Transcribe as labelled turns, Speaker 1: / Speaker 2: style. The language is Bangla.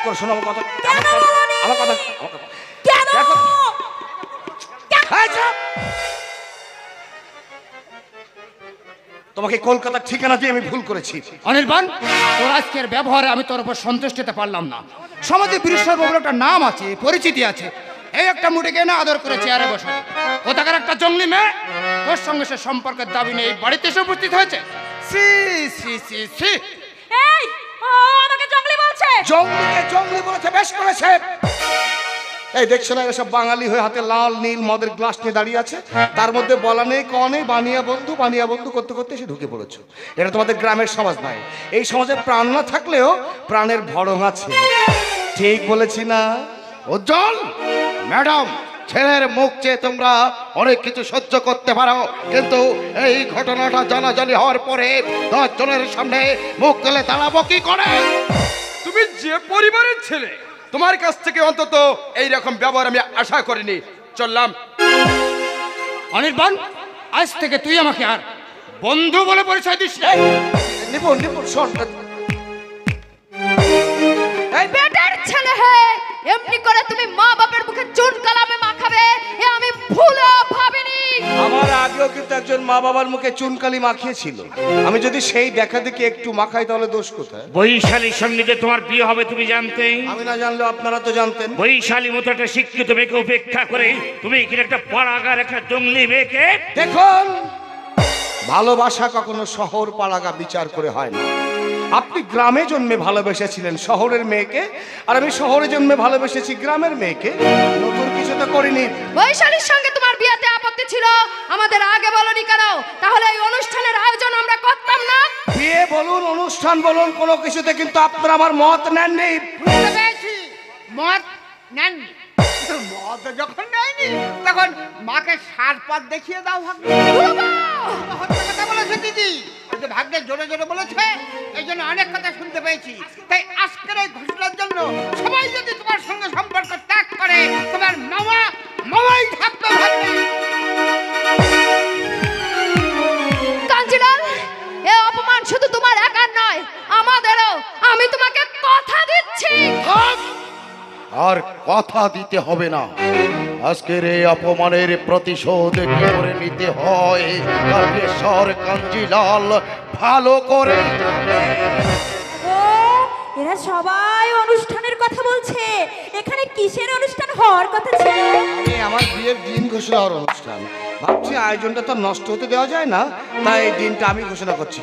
Speaker 1: করে শোনো আমার কথা,
Speaker 2: কেন বলনি?
Speaker 1: আমার কথা
Speaker 2: কেন?
Speaker 1: তোমাকে কলকাতার ঠিকানা দিয়ে আমি ভুল করেছি।
Speaker 3: অনির্বাণ, তোর আজকের ব্যবহারে আমি তোর উপর সন্তুষ্ট হতে পারলাম না। সমাজে বীরেশ্বর বাবুর একটা নাম আছে, পরিচিতি আছে। এই একটা মুটিকে না আদর করে চেয়ারে বসে কোথাকার একটা জঙ্গলি মেয়ে তোর সঙ্গে সে সম্পর্কের দাবি নিয়ে এই বাড়িতে এসে উপস্থিত হয়েছে। সি সি সি সি।
Speaker 2: এই, ও আমাকে জঙ্গলি বলছে।
Speaker 1: জঙ্গলি বলেছে, বেশ করেছে। এই দেখছো না, এসব বাঙালি হয়ে হাতে লাল নীল মদের গ্লাস নিয়ে দাঁড়িয়ে আছে, তার মধ্যে বলা নেই ক নেই, বানিয়া বন্ধু করতে করতে এসে ঢুকে পড়েছো। এটা তোমাদের গ্রামের সমাজ নয়। এই সমাজে প্রাণ না থাকলেও প্রাণের ভরং আছে। ঠিক বলেছি না?
Speaker 4: উজ্জ্বল ম্যাডাম, ছেলের মুখ চেয়ে তোমরা অনেক কিছু সহ্য করতে পারো, কিন্তু এই ঘটনাটা জানাজানি হওয়ার পরে 10 জনের সামনে মুখ তুলে দাঁড়াবো কি করে?
Speaker 5: তুমি যে পরিবারের ছেলে, তোমার কাছ থেকে অন্তত এই রকম ব্যবহার আমি আশা করিনি। চললাম।
Speaker 3: অনির্বাণ, আজ থেকে তুই আমাকে আর বন্ধু বলে পরিচয় দিস না।
Speaker 1: নিপুণ শোন,
Speaker 2: বেটার ছেলে হে, এমনি করে তুমি মা বাপের মুখে চুন কালামে মাখাবে এ আমি ভুলেও ভাবিনি।
Speaker 1: আমার আগেও কিন্তু একজন মা বাবার মুখে চুনকালি মাখিয়েছিল। আমি যদি সেই দেখা দেখি একটু মাখাই তাহলে দোষ কোথায়?
Speaker 6: বৈশালীর সঙ্গে যে তোমার বিয়ে হবে তুমি জানতে?
Speaker 1: আমি না জানলেও আপনারা তো জানতেন।
Speaker 6: বৈশালী মতো একটা শিক্ষিত মেয়েকে উপেক্ষা করে তুমি এখানে একটা পাড়াগার একটা জঙ্গলি মেয়েকে।
Speaker 1: দেখুন, ভালোবাসা কখনো শহর পাড়াগা বিচার করে হয় না। আপনি গ্রামে জন্মে ভালোবেসেছিলেন শহরের মেয়েকে, আর আমি শহরে জন্মে ভালোবেসেছি গ্রামের মেয়েকে। নতুন কিছু তো করিনি।
Speaker 2: বৈশালীর সঙ্গে তোমার বিয়েতে আপত্তি ছিল, আমাদের আগে বলনি কেন? তাহলে এই অনুষ্ঠানের আয়োজন আমরা করতাম না।
Speaker 1: বিয়ে বলুন, অনুষ্ঠান বলুন, কোনো কিছুতে কিন্তু আপনারা আমার মত নেননি।
Speaker 7: মদ নেননি। মদ যখন নেয়নি তখন মাকে সার পথ দেখিয়ে দাও। হত্যা কথা বলেছে দিদি, ওই যে ভাগ্যে জোরে জোরে বলেছে, এই জন্য অনেক কথা শুনতে পেয়েছি। তাই আজকের এই ঘোষণার জন্য সবাই যদি তোমার সঙ্গে সম্পর্ক ত্যাগ করে, তোমার মামাই থাকবে ভাগ্যে।
Speaker 2: কাঞ্জিলাল, এ অপমান শুধু তোমার একার নয়, আমাদেরও। আমি তোমাকে কথা দিচ্ছি।
Speaker 4: আর কথা দিতে হবে না। আজকের এই অপমানের প্রতিশোধ কি করে নিতে হয় কাঞ্জেশ্বর কাঞ্জিলাল ভালো করে জানে।
Speaker 2: ও, এরা সবাই অনুষ্ঠানের কথা বলছে। এখানে কিসের অনুষ্ঠান হওয়ার কথা ছিল?
Speaker 1: আমার বিয়ের দিন ঘোষণা হওয়ার অনুষ্ঠান। ভাবছি আয়োজনটা তো নষ্ট হতে দেওয়া যায় না, তাই এই দিনটা আমি ঘোষণা করছি।